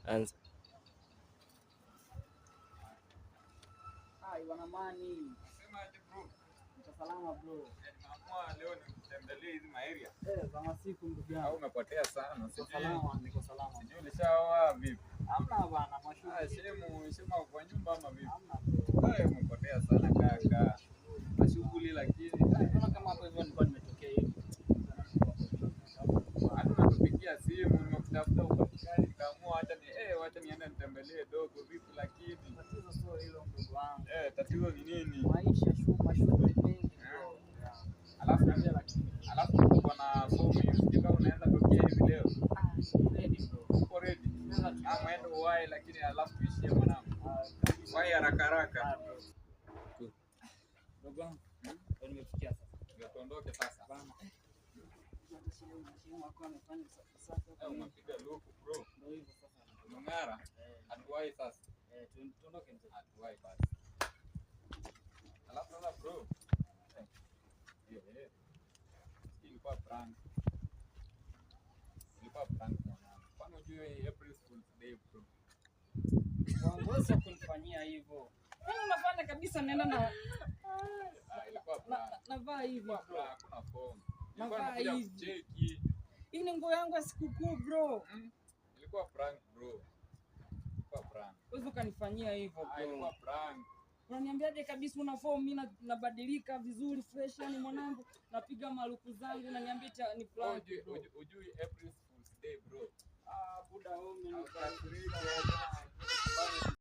Anza. Hai wanamani. Nasemaje bro? Niko salama bro. Naamua leo nitembelee hizi maeria. Kama siku ndugu yangu. Au umepotea sana. Niko salama, niko salama. Sijui ulishaoa vipi? Hamna bana, mashughuli. Shema kwa nyumba ama vipi? Hamna bro. Umepotea sana kaka. Mashughuli lakini Mbona kama hapo hivyo nilikuwa nimetokea hivi. hata nakupigia simu nimekutafuta upatikani nikaamua wacha niende nitembelee dogo vipi lakini Tatizo sio hilo ndugu wangu. tatizo ni nini? Maisha mashughuli mengi bro. Alafu uko na fomu hiyo kama unaweza tokea hivi leo. Ready bro. Uko ready? Ama endo uwahi lakini alafu tuishie mwanangu. Wahi haraka. Ndugu wangu. Ndio nimefikia sasa. Ndio tuondoke sasa. Bana. Unapiga luku bro. Ndio hivyo sasa. Mng'ara. Hatuwahi sasa. Tuondoke mzee. Hatuwahi basi. Alafu sasa bro. Ilikuwa prank. Mwanangu. Kwani unajua April Fool's Day bro? Wangeweza kunifanyia hivyo. Wewe unafanya kabisa naenda na Ilikuwa prank. navaa hivi bro. Hakuna form. Navaa Nilikuwa hivi. kucheki. Hii ni nguo yangu ya sikukuu bro. Ilikuwa prank bro. Ilikuwa prank. Wewe ukanifanyia hivyo bro. Ilikuwa prank. Unaniambiaje kabisa una form, mimi nabadilika vizuri fresh, yani mwanangu napiga maluku zangu, unaniambia ni prank. Ujui April Fool's Day bro. Buda wewe